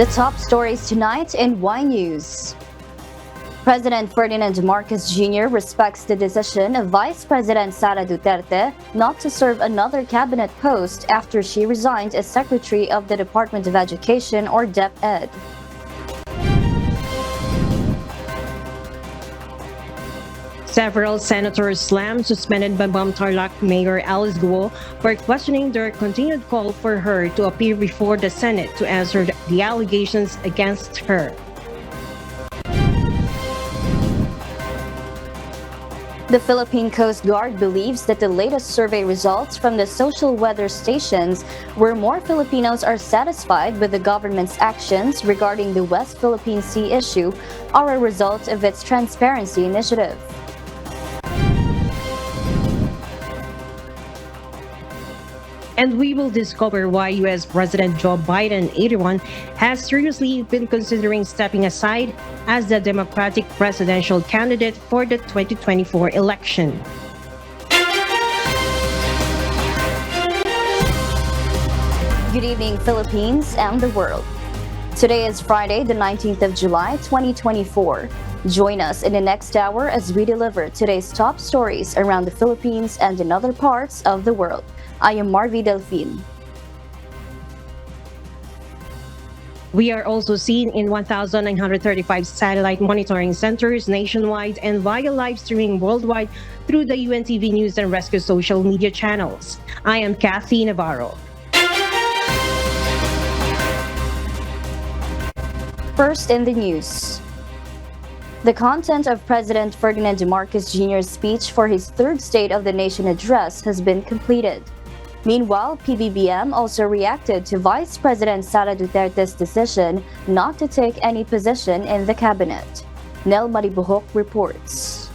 The top stories tonight in Y News. President Ferdinand Marcos Jr. respects the decision of Vice President Sara Duterte not to serve another cabinet post after she resigned as Secretary of the Department of Education or DepEd. Several senators slammed suspended Bamban Mayor Alice Guo for questioning their continued call for her to appear before the Senate to answer the allegations against her. The Philippine Coast Guard believes that the latest survey results from the social weather stations, where more Filipinos are satisfied with the government's actions regarding the West Philippine Sea issue, are a result of its transparency initiative. And we will discover why U.S. President Joe Biden, 81, has seriously been considering stepping aside as the Democratic presidential candidate for the 2024 election. Good evening, Philippines and the world. Today is Friday, the 19th of July, 2024. Join us in the next hour as we deliver today's top stories around the Philippines and in other parts of the world. I am Marvi Delphine. We are also seen in 1,935 satellite monitoring centers nationwide and via live streaming worldwide through the UNTV News and Rescue social media channels. I am Kathy Navarro. First in the news. The content of President Ferdinand Marcos Jr.'s speech for his third State of the Nation address has been completed. Meanwhile, PBBM also reacted to Vice President Sara Duterte's decision not to take any position in the cabinet. Nel Maribuhok reports.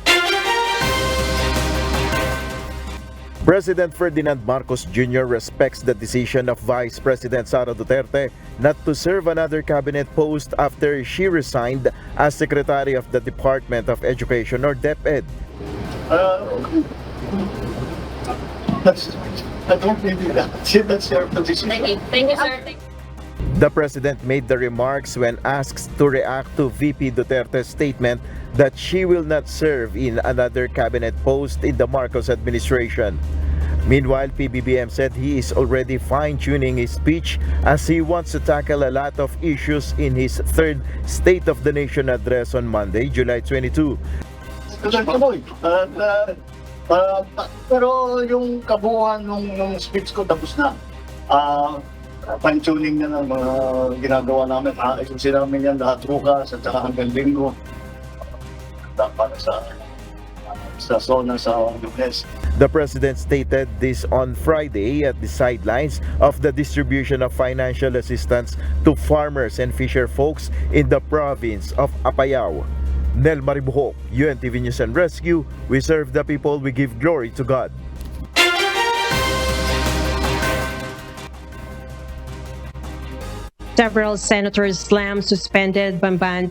President Ferdinand Marcos Jr. respects the decision of Vice President Sara Duterte not to serve another cabinet post after she resigned as Secretary of the Department of Education or DepEd. I don't really that's your position. Thank you, sir. The President made the remarks when asked to react to VP Duterte's statement that she will not serve in another cabinet post in the Marcos administration. Meanwhile, PBBM said he is already fine-tuning his speech as he wants to tackle a lot of issues in his third State of the Nation address on Monday, July 22. Pero yung kabuuan nung speech ko tapos na. Fine-tuning na ng mga ginagawa namin. Ayusin namin yan lahat bukas at saka hanggang linggo. Para sa zona sa Lunes. The President stated this on Friday at the sidelines of the distribution of financial assistance to farmers and fisher folks in the province of Apayao. Nel Maribuhok, UNTV News and Rescue. We serve the people, we give glory to God. Several senators slammed suspended Bamban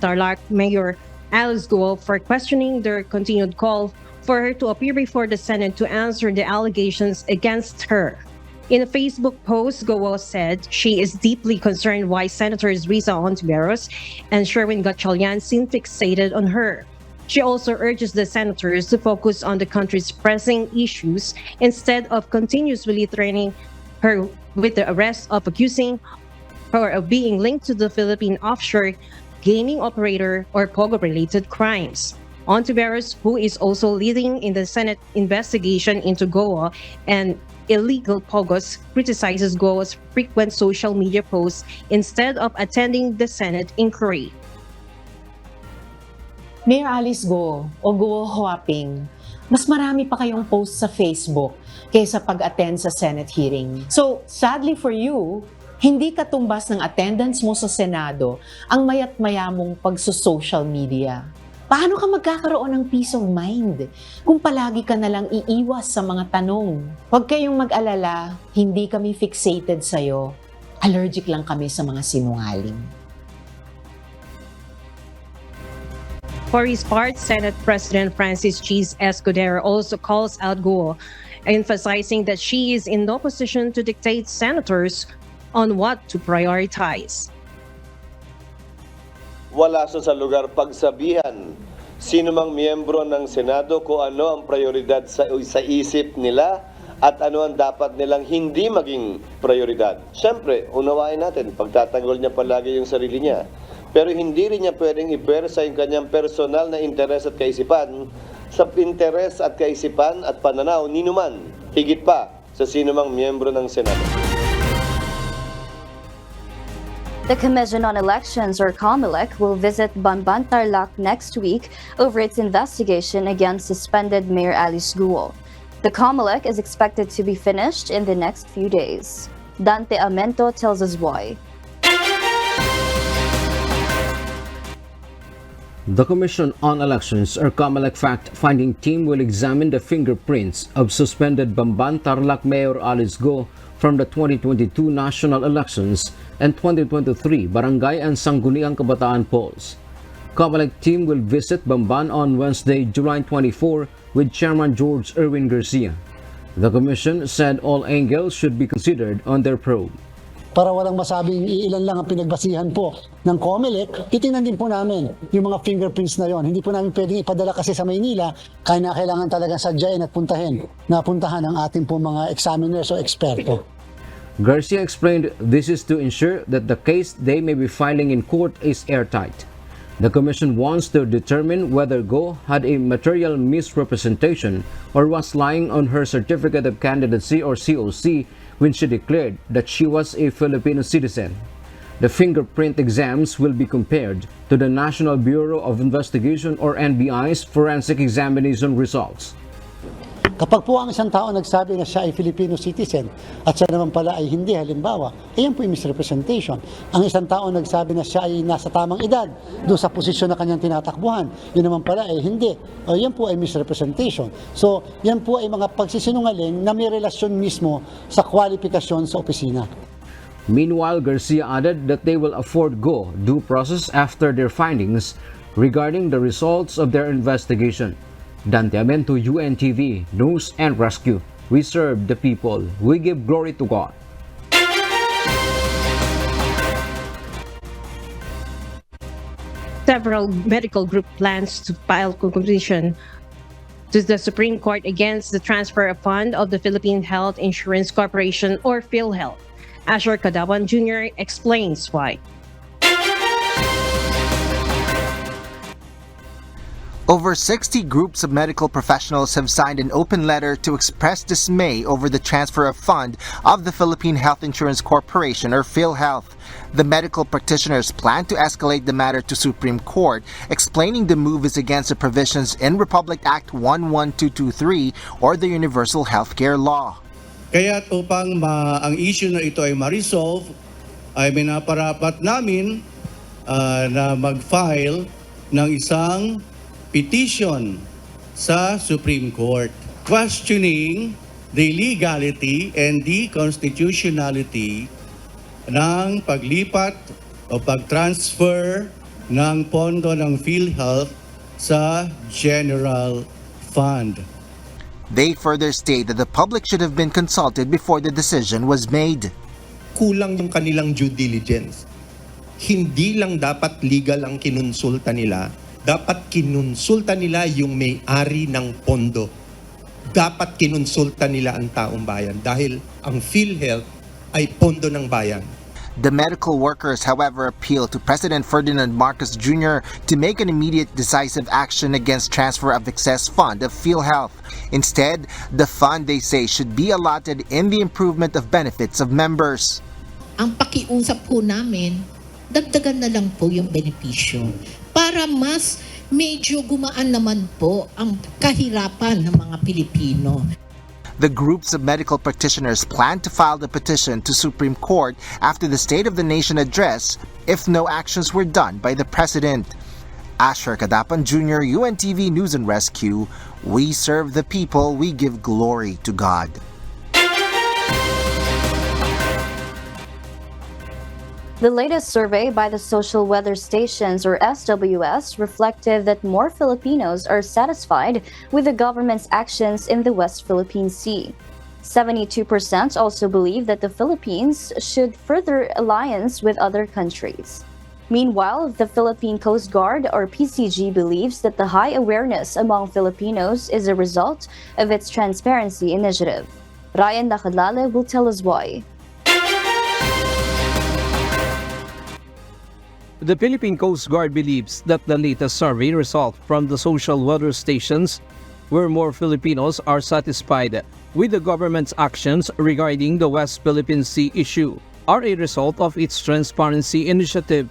Mayor Alice Guo for questioning their continued call for her to appear before the Senate to answer the allegations against her. In a Facebook post, Guo said she is deeply concerned why Senators Risa Hontiveros and Sherwin Gatchalian seem fixated on her. She also urges the senators to focus on the country's pressing issues instead of continuously threatening her with the arrest of accusing her of being linked to the Philippine offshore gaming operator or POGO-related crimes. Hontiveros, who is also leading in the Senate investigation into Guo and illegal POGOs, criticizes Guo's frequent social media posts instead of attending the Senate inquiry. Mayor Alice Guo o Guo Huaping, mas marami pa kayong post sa Facebook kaysa pag-attend sa Senate hearing. So, sadly for you, hindi katumbas ng attendance mo sa Senado ang mayat-maya mong pagso-social media. Paano ka magkakaroon ng peace of mind kung palagi ka nalang iiwas sa mga tanong? Huwag kayong mag-alala, hindi kami fixated sa'yo. Allergic lang kami sa mga sinungaling. For his part, Senate President Francis Cheese Escudero also calls out Guo, emphasizing that she is in no position to dictate senators on what to prioritize. wala sa lugar pagsabihan sino mang miyembro ng Senado kung ano ang prioridad sa isip nila at ano ang dapat nilang hindi maging prioridad. Siyempre, unawain natin, pagtatanggol niya palagi yung sarili niya. Pero hindi rin niya pwedeng ipersa yung kanyang personal na interes at kaisipan sa interes at kaisipan at pananaw ni numan, higit pa sa sino mang miyembro ng Senado. The Commission on Elections, or COMELEC, will visit Bamban next week over its investigation against suspended Mayor Alice Guo. The COMELEC is expected to be finished in the next few days. Dante Amento tells us why. The Commission on Elections, or COMELEC fact-finding team, will examine the fingerprints of suspended Bamban Mayor Alice Guo from the 2022 national elections and 2023 Barangay and Sangguniang Kabataan polls. COMELEC team will visit Bamban on Wednesday, July 24 with Chairman George Erwin Garcia. The Commission said all angles should be considered on their probe. Para walang masabing iilan lang ang pinagbasihan po ng COMELEC, titingnan din po namin yung mga fingerprints na yon. Hindi po namin pwedeng ipadala kasi sa Maynila, kaya na kailangan talagang sadyain at napuntahan ang ating po mga examiners o eksperto. Garcia explained this is to ensure that the case they may be filing in court is airtight. The Commission wants to determine whether Guo had a material misrepresentation or was lying on her Certificate of Candidacy or COC when she declared that she was a Filipino citizen. The fingerprint exams will be compared to the National Bureau of Investigation or NBI's forensic examination results. Kapag po ang isang tao nagsabi na siya ay Filipino citizen at siya naman pala ay hindi, halimbawa, ayan po yung misrepresentation. Ang isang tao nagsabi na siya ay nasa tamang edad doon sa posisyon na kanyang tinatakbuhan, yun naman pala ay hindi. O yan po ay misrepresentation. So, yan po ay mga pagsisinungaling na may relasyon mismo sa kwalifikasyon sa opisina. Meanwhile, Garcia added that they will afford Guo due process after their findings regarding the results of their investigation. Dante Amento, UNTV, News and Rescue. We serve the people. We give glory to God. Several medical group plans to file petition to the Supreme Court against the transfer of fund of the Philippine Health Insurance Corporation, or PhilHealth. Asher Cadaban Jr. explains why. Over 60 groups of medical professionals have signed an open letter to express dismay over the transfer of fund of the Philippine Health Insurance Corporation, or PhilHealth. The medical practitioners plan to escalate the matter to Supreme Court, explaining the move is against the provisions in Republic Act 11223 or the Universal Healthcare Law. Kaya't upang ang issue na ito ay ma-resolve, ay minaparapat namin na mag-file ng isang petition sa Supreme Court questioning the legality and the constitutionality ng paglipat o pag-transfer ng pondo ng PhilHealth sa General Fund. They further state that the public should have been consulted before the decision was made. Kulang yung kanilang due diligence. Hindi lang dapat legal ang kinonsulta nila, dapat kinonsulta nila yung may-ari ng pondo. Dapat kinonsulta nila ang taong bayan dahil ang PhilHealth ay pondo ng bayan. The medical workers, however, appealed to President Ferdinand Marcos Jr. to make an immediate decisive action against transfer of excess fund of PhilHealth. Instead, the fund, they say, should be allotted in the improvement of benefits of members. Ang pakiusap po namin, dagdagan na lang po yung benepisyo para mas medyo gumaan naman po ang kahirapan ng mga Pilipino. The groups of medical practitioners plan to file the petition to Supreme Court after the State of the Nation address if no actions were done by the President. Asher Cadapan Jr., UNTV News and Rescue. We serve the people, we give glory to God. The latest survey by the Social Weather Stations, or SWS, reflected that more Filipinos are satisfied with the government's actions in the West Philippine Sea. 72% also believe that the Philippines should further alliance with other countries. Meanwhile, the Philippine Coast Guard, or PCG, believes that the high awareness among Filipinos is a result of its transparency initiative. Ryan Nakadlale will tell us why. The Philippine Coast Guard believes that the latest survey result from the social weather stations, where more Filipinos are satisfied with the government's actions regarding the West Philippine Sea issue, are a result of its transparency initiative.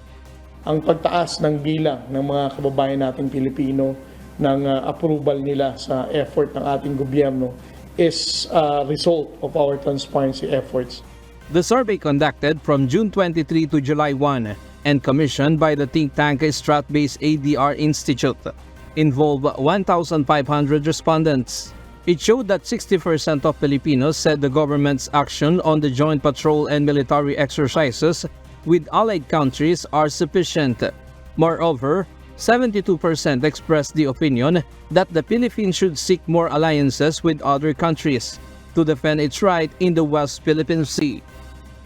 Ang pagtaas ng bilang ng mga kababayan nating Pilipino ng approval nila sa effort ng ating gobyerno is a result of our transparency efforts. The survey conducted from June 23 to July 1 and commissioned by the think tank Strat-based ADR Institute involved 1,500 respondents. It showed that 60% of Filipinos said the government's action on the joint patrol and military exercises with allied countries are sufficient. Moreover, 72% expressed the opinion that the Philippines should seek more alliances with other countries to defend its right in the West Philippine Sea.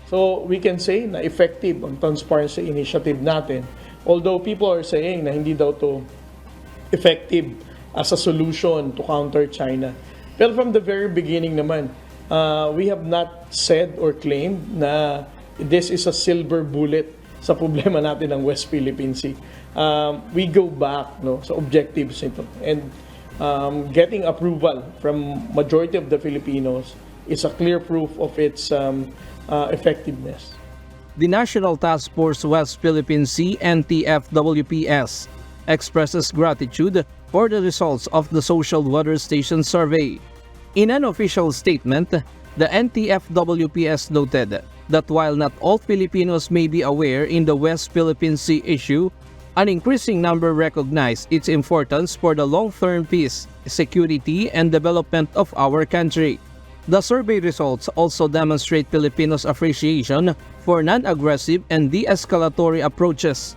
So we can say na effective ang transparency initiative natin, although people are saying na hindi daw to effective as a solution to counter China. Pero from the very beginning naman, we have not said or claimed na this is a silver bullet sa problema natin ng West Philippine Sea. We go back sa objectives nito. And getting approval from majority of the Filipinos is a clear proof of its effectiveness. The National Task Force West Philippine Sea NTF-WPS expresses gratitude for the results of the Social Weather Station survey. In an official statement, the NTF-WPS noted that while not all Filipinos may be aware in the West Philippine Sea issue, an increasing number recognize its importance for the long-term peace, security, and development of our country. The survey results also demonstrate Filipinos' appreciation for non-aggressive and de-escalatory approaches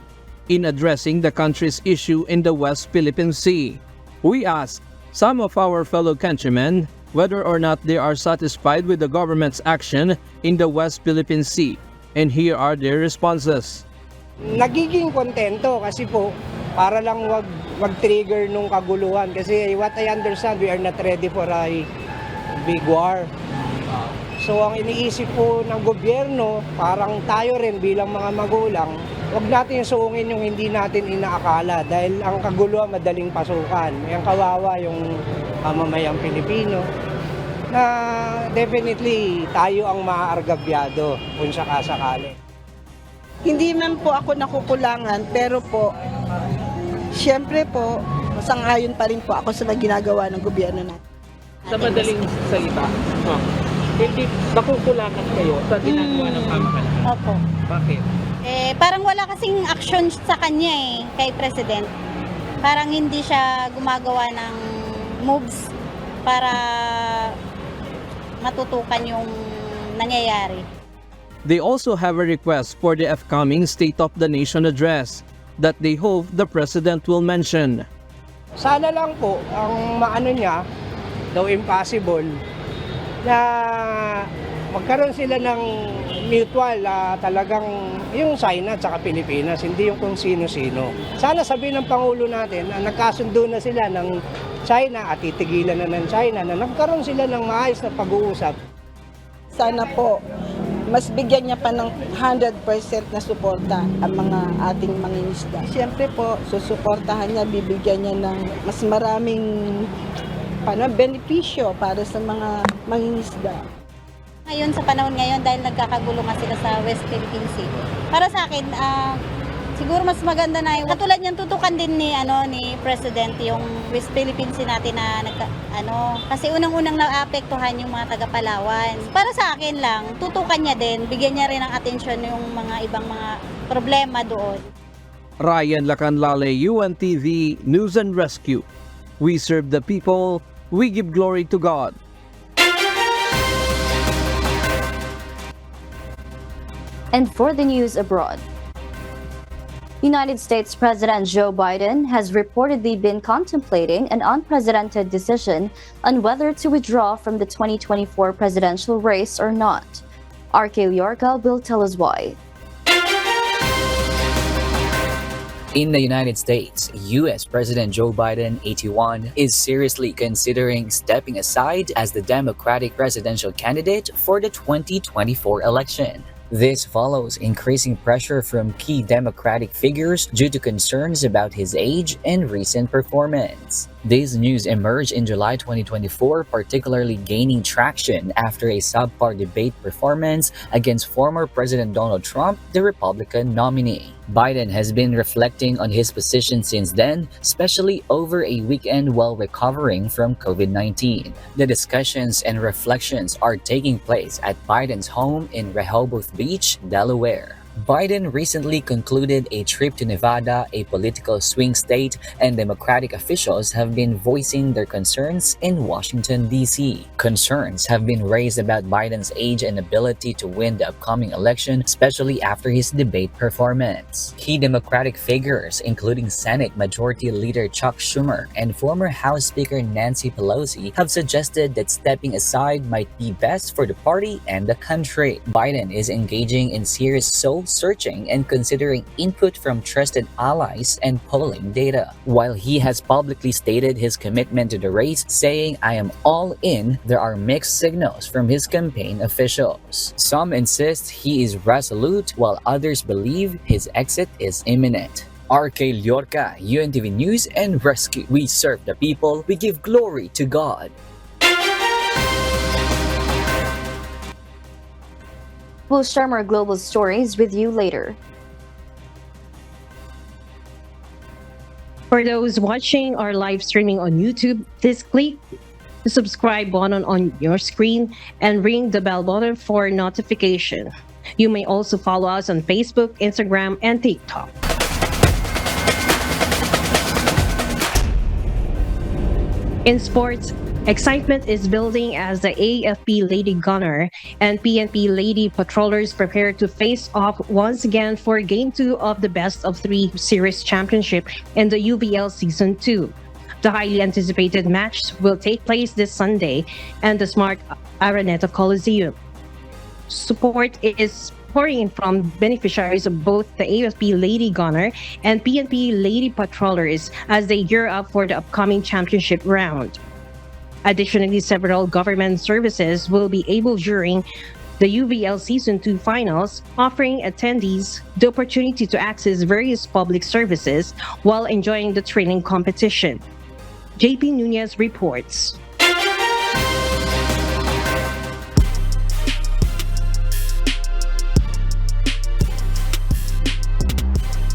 in addressing the country's issue in the West Philippine Sea. We asked some of our fellow countrymen whether or not they are satisfied with the government's action in the West Philippine Sea, and here are their responses. Nagiging kontento kasi po para lang wag trigger nung kaguluhan kasi what I understand, we are not ready for a big war. So ang iniisip po ng gobyerno, parang tayo rin bilang mga magulang, wag natin suungin yung hindi natin inaakala dahil ang kaguluhan madaling pasukan. Yung kawawa yung mamamayang Pilipino na definitely tayo ang maaargabyado kung sakasakali. Hindi man po ako nakukulangan pero po, siyempre po, masang-ayon pa rin po ako sa ginagawa ng gobyerno natin. Sa madaling salita, hindi nakukulangan kayo sa ginagawa ng pamahalaan. Opo. Bakit? Parang wala kasing action sa kanya kay President. Parang hindi siya gumagawa ng moves para matutukan yung nangyayari. They also have a request for the upcoming State of the Nation address that they hope the President will mention. Sana lang po ang maano niya, though impossible, na magkaroon sila ng mutual talagang yung China at saka Pilipinas, hindi yung kung sino-sino. Sana sabihin ng Pangulo natin na nagkasundo na sila ng China at titigilan na ng China na nagkaroon sila ng maayos na pag-uusap. Sana po, mas bigyan niya pa ng 100% na suporta ang mga ating mangingisda. Siyempre po, susuportahan niya, bibigyan niya ng mas maraming benepisyo para sa mga mangingisda. Ngayon, sa panahon ngayon, dahil nagkakagulo nga sila sa West Philippine Sea, para sa akin, siguro mas maganda na yung katulad niyang tutukan din ni President yung West Philippine Sea natin na kasi unang-unang naapektuhan yung mga taga-Palawan. Para sa akin lang, tutukan niya din, bigyan niya rin ng atensyon yung mga ibang mga problema doon. Ryan Lacanlale, UNTV News and Rescue. We serve the people, we give glory to God. And for the news abroad, United States President Joe Biden has reportedly been contemplating an unprecedented decision on whether to withdraw from the 2024 presidential race or not. RK Liorca will tell us why. In the United States, U.S. President Joe Biden, 81, is seriously considering stepping aside as the Democratic presidential candidate for the 2024 election. This follows increasing pressure from key Democratic figures due to concerns about his age and recent performance. This news emerged in July 2024, particularly gaining traction after a subpar debate performance against former President Donald Trump, the Republican nominee. Biden has been reflecting on his position since then, especially over a weekend while recovering from COVID-19. The discussions and reflections are taking place at Biden's home in Rehoboth Beach, Delaware. Biden recently concluded a trip to Nevada, a political swing state, and Democratic officials have been voicing their concerns in Washington, D.C. Concerns have been raised about Biden's age and ability to win the upcoming election, especially after his debate performance. Key Democratic figures, including Senate Majority Leader Chuck Schumer and former House Speaker Nancy Pelosi, have suggested that stepping aside might be best for the party and the country. Biden is engaging in serious soul-searching and considering input from trusted allies and polling data. While he has publicly stated his commitment to the race, saying, "I am all in," there are mixed signals from his campaign officials. Some insist he is resolute, while others believe his exit is imminent. RK Liorca, UNTV News and Rescue. We serve the people, we give glory to God. We'll share more global stories with you later. For those watching our live streaming on YouTube, please click the subscribe button on your screen and ring the bell button for notification. You may also follow us on Facebook, Instagram, and TikTok. In sports, excitement is building as the AFP Lady Gunner and PNP Lady Patrollers prepare to face off once again for Game 2 of the Best of 3 Series Championship in the UVL Season 2. The highly anticipated match will take place this Sunday at the Smart Araneta Coliseum. Support is pouring in from beneficiaries of both the AFP Lady Gunner and PNP Lady Patrollers as they gear up for the upcoming championship round. Additionally, several government services will be able during the UVL Season 2 finals, offering attendees the opportunity to access various public services while enjoying the training competition. JP Nunez reports.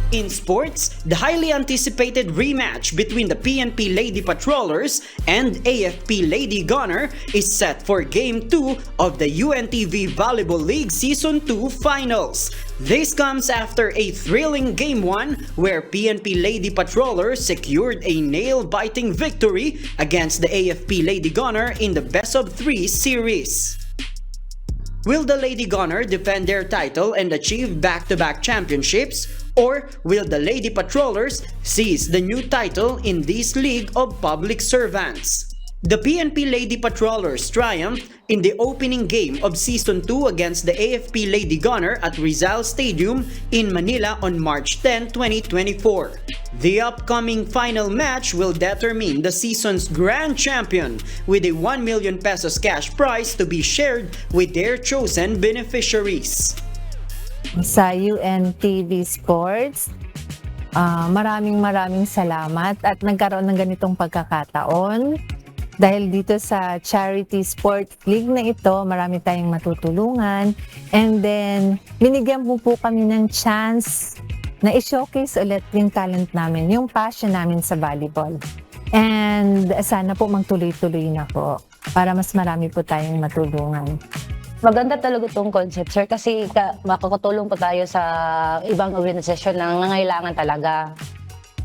In sports, the highly anticipated rematch between the PNP Lady Patrollers and AFP Lady Gunner is set for Game 2 of the UNTV Volleyball League Season 2 Finals. This comes after a thrilling Game 1 where PNP Lady Patrollers secured a nail-biting victory against the AFP Lady Gunner in the Best of 3 series. Will the Lady Gunner defend their title and achieve back-to-back championships? Or will the Lady Patrollers seize the new title in this league of public servants? The PNP Lady Patrollers triumphed in the opening game of Season 2 against the AFP Lady Gunner at Rizal Stadium in Manila on March 10, 2024. The upcoming final match will determine the season's grand champion with a 1 million pesos cash prize to be shared with their chosen beneficiaries. Sa UNTV Sports, maraming salamat at nagkaroon ng ganitong pagkakataon. Dahil dito sa Charity Sport League na ito, marami tayong matutulungan. And then, binigyan po kami ng chance na i-showcase ulit yung talent namin, yung passion namin sa volleyball. And sana po magtuloy-tuloy na po para mas marami po tayong matulungan. Maganda talaga itong concept, sir, kasi makakatulong po tayo sa ibang organisasyon na nangangailangan talaga.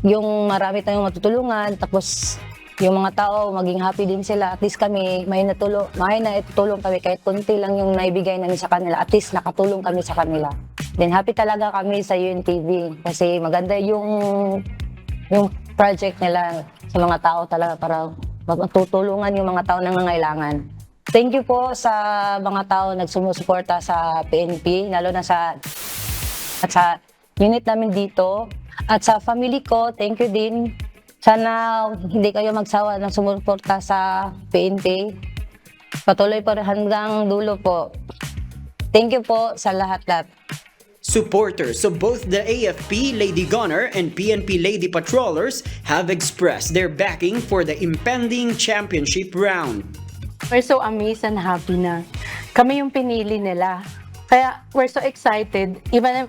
Yung marami tayong matutulungan, tapos yung mga tao maging happy din sila. At least kami, may naitutulong kami kahit konti lang yung naibigay namin sa kanila. At least nakatulong kami sa kanila. Then happy talaga kami sa UNTV kasi maganda yung project nila sa mga tao talaga para matutulungan yung mga tao na nangangailangan. Thank you po sa mga tao nagsumusuporta sa PNP, lalo na sa unit namin dito. At sa family ko, thank you din. Sana hindi kayo magsawa na sumuporta sa PNP. Patuloy po hanggang dulo po. Thank you po sa lahat-lahat. Supporters of both the AFP Lady Gunner and PNP Lady Patrollers have expressed their backing for the impending championship round. We're so amazed and happy na kami yung pinili nila. Kaya we're so excited. Even if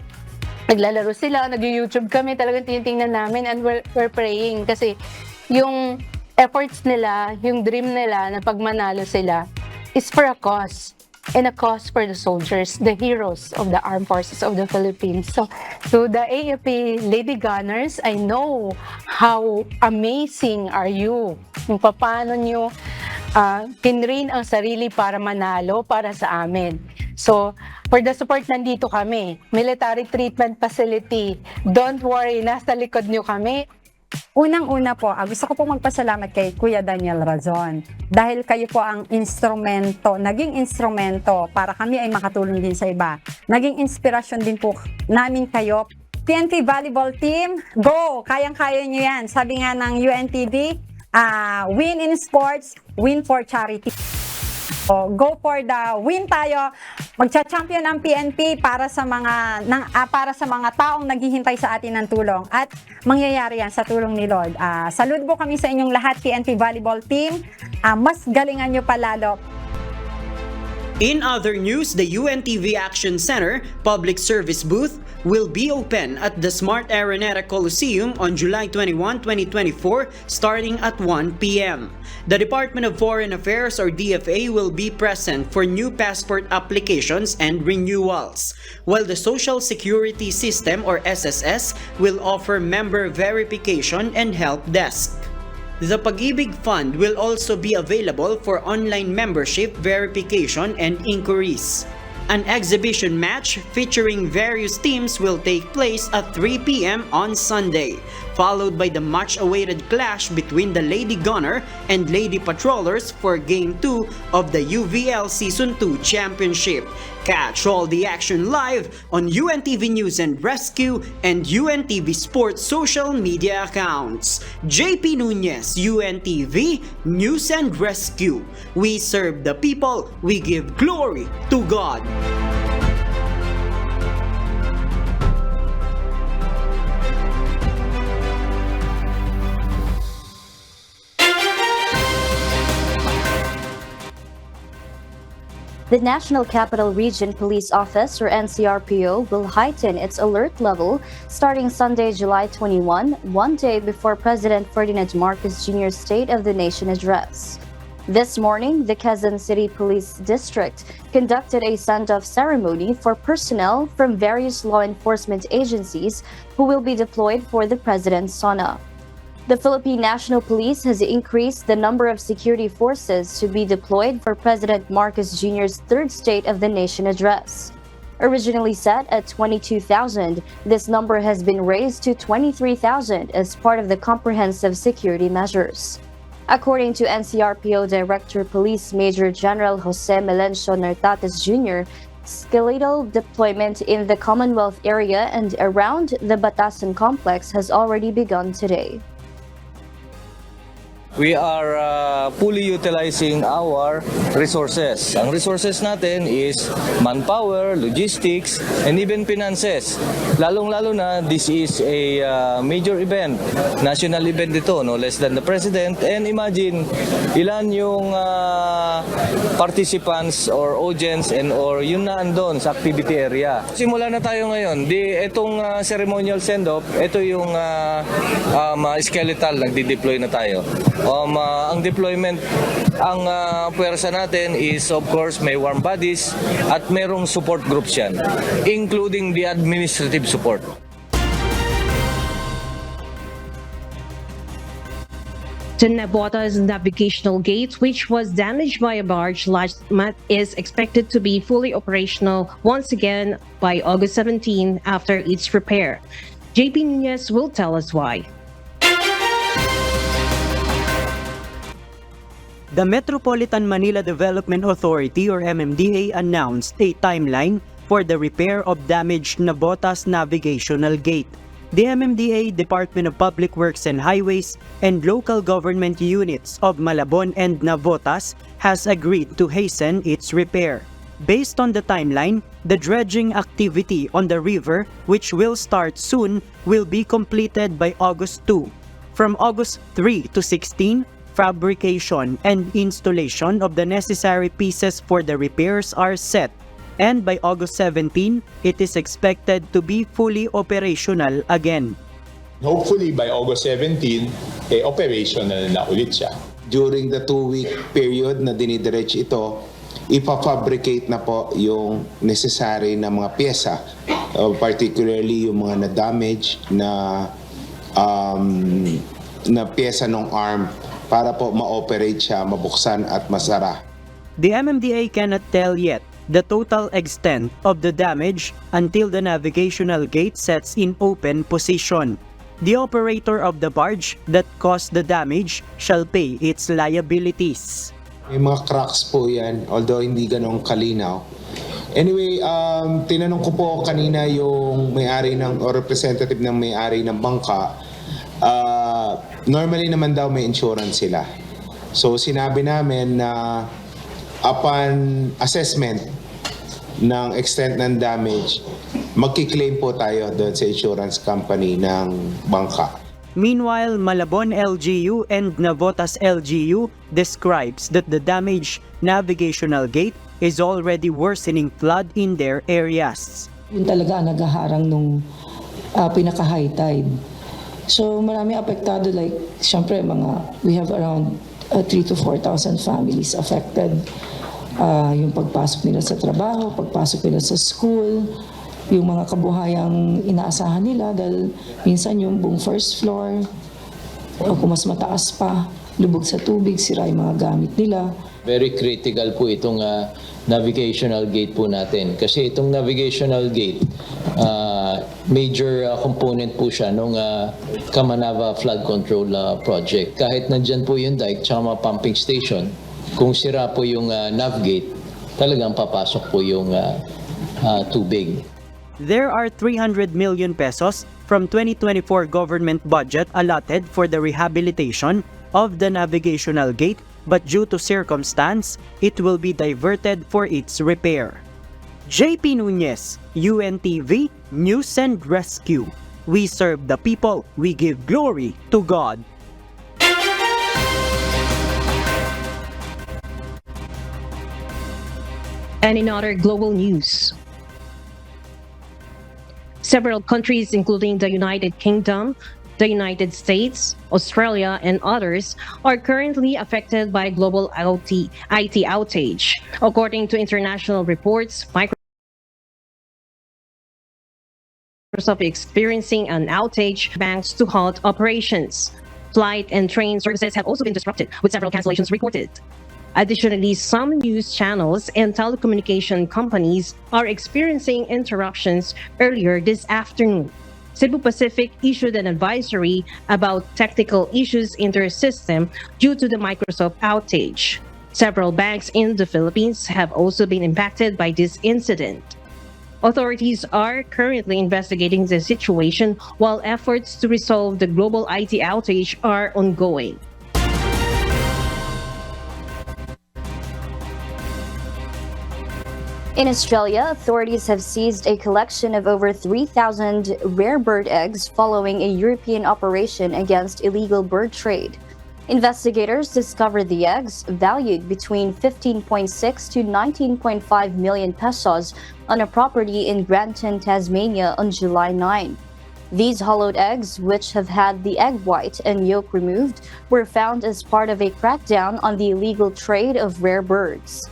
naglalaro sila, nag-YouTube kami, talagang tinitingnan namin and we're praying kasi yung efforts nila, yung dream nila na pag manalo sila is for a cause. And a cause for the soldiers, the heroes of the armed forces of the Philippines. So, to the AFP Lady Gunners, I know how amazing are you. Kung paano nyo tinrain ang sarili para manalo para sa amin. So, for the support, nandito kami. Military Treatment Facility. Don't worry, nasa likod nyo kami. Unang-una po, gusto ko po magpasalamat kay Kuya Daniel Razon dahil kayo po ang naging instrumento para kami ay makatulong din sa iba. Naging inspirasyon din po namin kayo. PNP Volleyball Team, go! Kayang-kaya nyo yan. Sabi nga ng UNTV, win in sports, win for charity. So, go for the win tayo. Magcha-champion ang PNP para sa mga taong naghihintay sa atin ng tulong at mangyayari yan sa tulong ni Lord. Salute po kami sa inyong lahat, PNP Volleyball Team. Mas galingan nyo palalo. In other news, the UNTV Action Center Public Service Booth will be open at the Smart Araneta Coliseum on July 21, 2024, starting at 1 p.m. The Department of Foreign Affairs or DFA will be present for new passport applications and renewals, while the Social Security System or SSS will offer member verification and help desk. The Pag-ibig Fund will also be available for online membership verification and inquiries. An exhibition match featuring various teams will take place at 3 p.m. on Sunday, followed by the much-awaited clash between the Lady Gunner and Lady Patrollers for Game 2 of the UVL Season 2 Championship. Catch all the action live on UNTV News and Rescue and UNTV Sports social media accounts. JP Nunez, UNTV News and Rescue. We serve the people, we give glory to God. The National Capital Region Police Office, or NCRPO, will heighten its alert level starting Sunday, July 21, one day before President Ferdinand Marcos Jr.'s State of the Nation address. This morning, the Quezon City Police District conducted a send-off ceremony for personnel from various law enforcement agencies who will be deployed for the President's SONA. The Philippine National Police has increased the number of security forces to be deployed for President Marcos Jr.'s third State of the Nation address. Originally set at 22,000, this number has been raised to 23,000 as part of the comprehensive security measures. According to NCRPO Director Police Major General Jose Melencio Nartates Jr., skeletal deployment in the Commonwealth area and around the Batasan complex has already begun today. We are fully utilizing our resources. Ang resources natin is manpower, logistics, and even finances. Lalong-lalo na, this is a major event, national event ito, no less than the President. And imagine, ilan yung participants or audience and or yun na andon sa activity area. Simula na tayo ngayon. Itong ceremonial send-off, ito yung skeletal, nagdi-deploy na tayo. Ang deployment, ang puwersa natin is of course may warm bodies at merong support groups yan, including the administrative support. The Navota's navigational gate, which was damaged by a barge last month, is expected to be fully operational once again by August 17 after its repair. JP Nunez will tell us why. The Metropolitan Manila Development Authority or MMDA announced a timeline for the repair of damaged Navota's navigational gate. The MMDA, Department of Public Works and Highways, and local government units of Malabon and Navotas has agreed to hasten its repair. Based on the timeline, the dredging activity on the river, which will start soon, will be completed by August 2. From August 3 to 16, fabrication and installation of the necessary pieces for the repairs are set, and by August 17, it is expected to be fully operational again. Hopefully by August 17, operational na ulit siya. During the 2-week period na dinidiretch ito, ipafabricate na po yung necessary na mga pyesa, particularly yung mga na-damage na pyesa ng arm para po ma-operate siya, mabuksan at masara. The MMDA cannot tell yet the total extent of the damage until the navigational gate sets in open position. The operator of the barge that caused the damage shall pay its liabilities. May mga cracks po yan, although hindi ganong kalinaw. Anyway, tinanong ko po kanina yung may-ari ng, o representative ng may-ari ng bangka. Normally naman daw may insurance sila. So sinabi namin na upon assessment ng extent ng damage, magki-claim po tayo doon sa insurance company ng bangka. Meanwhile, Malabon LGU and Navotas LGU describes that the damaged navigational gate is already worsening flood in their areas. Yun talaga ang naghaharang nung pinaka-high tide. So marami apektado, like syempre we have around 3,000 to 4,000 families affected. Yung pagpasok nila sa trabaho, pagpasok nila sa school, yung mga kabuhayang inaasahan nila dahil minsan yung buong first floor o kung mas mataas pa, lubog sa tubig, sira yung mga gamit nila. Very critical po itong navigational gate po natin. Kasi itong navigational gate, major component po siya nung Kamanava Flood Control Project. Kahit nandyan po yung dike tsaka mga pumping station, kung sira po yung nav gate, talagang papasok po yung tubig. There are 300 million pesos from 2024 government budget allotted for the rehabilitation of the navigational gate, but due to circumstance, it will be diverted for its repair. JP Nunez, UNTV, News and Rescue. We serve the people, we give glory to God. And in other global news, several countries, including the United Kingdom, the United States, Australia, and others, are currently affected by global IT outage. According to international reports, Microsoft is experiencing an outage thanks to halt operations. Flight and train services have also been disrupted, with several cancellations reported. Additionally, some news channels and telecommunication companies are experiencing interruptions earlier this afternoon. Cebu Pacific issued an advisory about technical issues in their system due to the Microsoft outage. Several banks in the Philippines have also been impacted by this incident. Authorities are currently investigating the situation while efforts to resolve the global IT outage are ongoing. In Australia, authorities have seized a collection of over 3,000 rare bird eggs following a European operation against illegal bird trade. Investigators discovered the eggs, valued between 15.6 to 19.5 million pesos, on a property in Granton, Tasmania on July 9. These hollowed eggs, which have had the egg white and yolk removed, were found as part of a crackdown on the illegal trade of rare birds.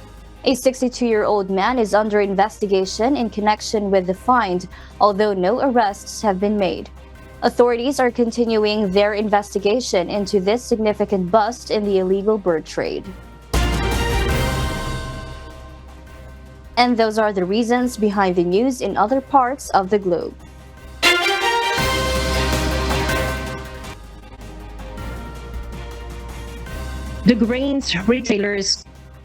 A 62-year-old man is under investigation in connection with the find, although no arrests have been made. Authorities are continuing their investigation into this significant bust in the illegal bird trade. And those are the reasons behind the news in other parts of the globe. The Grains Retailers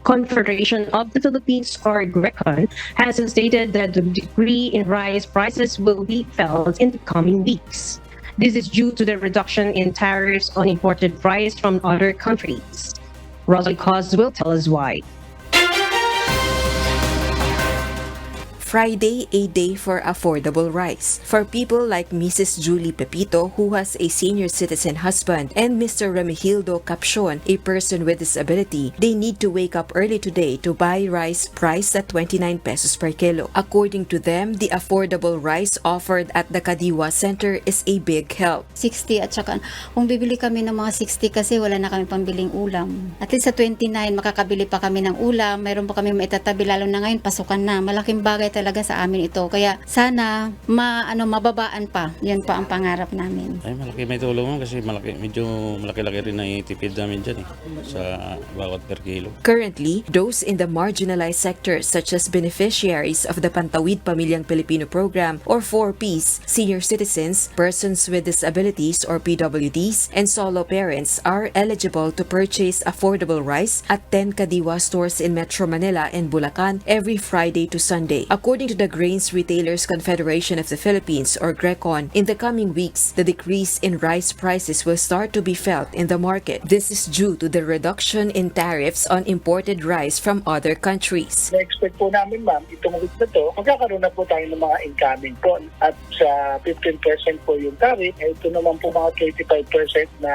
Confederation of the Philippines, or GRECON, has stated that the decree in rice prices will be felt in the coming weeks. This is due to the reduction in tariffs on imported rice from other countries. Rosalie Cos will tell us why. Friday, a day for affordable rice. For people like Mrs. Julie Pepito, who has a senior citizen husband, and Mr. Remigildo Capcion, a person with disability, they need to wake up early today to buy rice priced at 29 pesos per kilo. According to them, the affordable rice offered at the Kadiwa Center is a big help. 60 at saka kung bibili kami ng mga 60 kasi wala na kami pambiling ulam. At least sa 29 makakabili pa kami ng ulam, mayroon pa kami maitatabi lalo na ngayon pasukan na. Malaking bagay talaga sa amin ito. Kaya sana mababaan pa. Yan pa ang pangarap namin. Ay, malaki may tulong kasi medyo malaki-laki rin na itipid namin dyan sa bawat per kilo. Currently, those in the marginalized sectors such as beneficiaries of the Pantawid Pamilyang Pilipino Program or 4Ps, senior citizens, persons with disabilities or PWDs, and solo parents are eligible to purchase affordable rice at 10 Kadiwa stores in Metro Manila and Bulacan every Friday to Sunday. According to the Grains Retailers Confederation of the Philippines or GRECON, in the coming weeks, the decrease in rice prices will start to be felt in the market. This is due to the reduction in tariffs on imported rice from other countries. Na-expect po namin, ma'am, itong week na to, magkakaroon na po tayo ng mga incoming po at sa 15% po yung tariff, ito naman po mga 25% na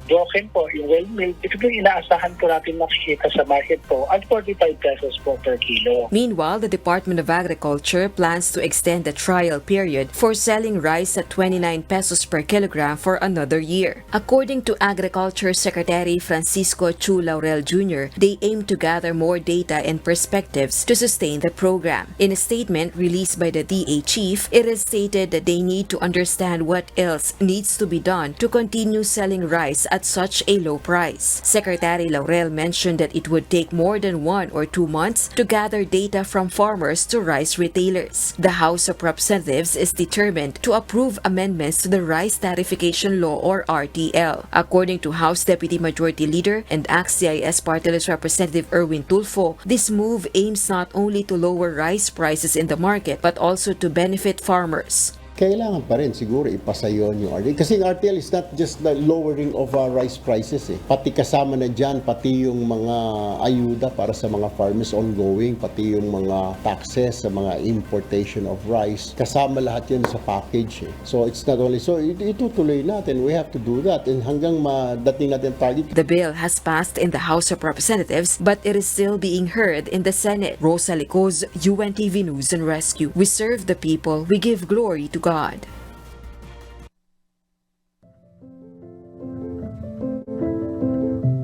broken po, yung well milled. Ito po inaasahan po natin makikita sa market po at 45 pesos po per kilo. Meanwhile, the Department of Agriculture plans to extend the trial period for selling rice at 29 pesos per kilogram for another year. According to Agriculture Secretary Francisco Chu Laurel Jr., they aim to gather more data and perspectives to sustain the program. In a statement released by the DA chief, it is stated that they need to understand what else needs to be done to continue selling rice at such a low price. Secretary Laurel mentioned that it would take more than 1 or 2 months to gather data from farmers to rice retailers. The House of Representatives is determined to approve amendments to the Rice Tarification Law or RTL. According to House Deputy Majority Leader and ACT-CIS Party List Representative Erwin Tulfo, this move aims not only to lower rice prices in the market but also to benefit farmers. Kailangan pa rin siguro ipasa yun yung RTL. Kasi yung RTL is not just the lowering of rice prices. Pati kasama na dyan, pati yung mga ayuda para sa mga farmers ongoing, pati yung mga taxes sa mga importation of rice. Kasama lahat yun sa package. So it's not only, so itutuloy natin. We have to do that. And hanggang madating natin target. The bill has passed in the House of Representatives but it is still being heard in the Senate. Rosalie Cos, UNTV News and Rescue. We serve the people. We give glory to God.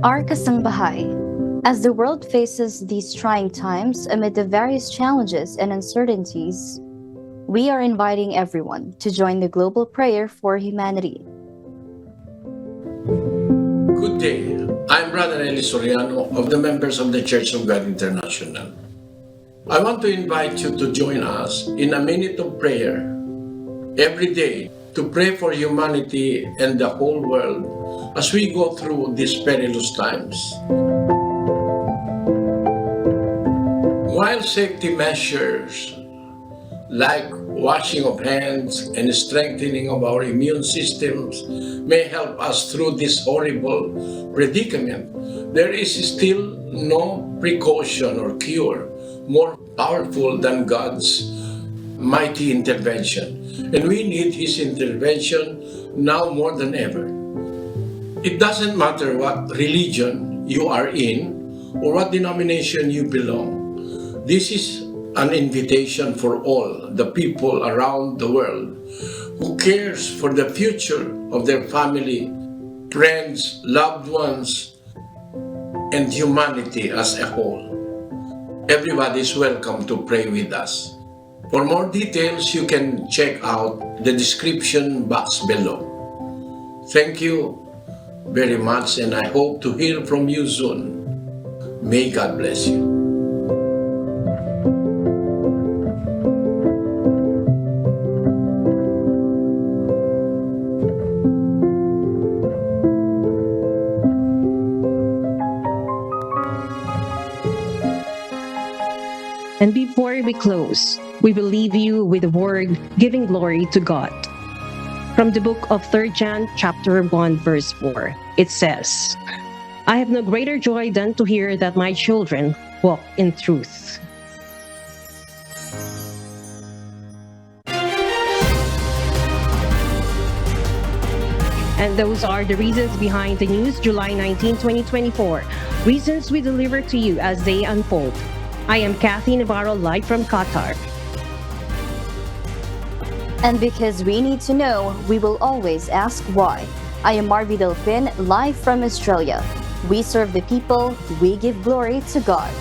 Our Kasangbahay. As the world faces these trying times amid the various challenges and uncertainties, we are inviting everyone to join the global prayer for humanity. Good day. I'm Brother Eli Soriano of the members of the Church of God International. I want to invite you to join us in a minute of prayer every day to pray for humanity and the whole world as we go through these perilous times. While safety measures like washing of hands and strengthening of our immune systems may help us through this horrible predicament, there is still no precaution or cure more powerful than God's mighty intervention. And we need His intervention now more than ever. It doesn't matter what religion you are in or what denomination you belong. This is an invitation for all the people around the world who cares for the future of their family, friends, loved ones, and humanity as a whole. Everybody is welcome to pray with us. For more details, you can check out the description box below. Thank you very much, and I hope to hear from you soon. May God bless you. And before we close, we will leave you with a word giving glory to God. From the book of 3 John chapter 1 verse 4, it says, I have no greater joy than to hear that my children walk in truth. And those are the reasons behind the news, July 19, 2024. Reasons we deliver to you as they unfold. I am Kathy Navarro, live from Qatar. And because we need to know, we will always ask why. I am Marby Delphin, live from Australia. We serve the people, we give glory to God.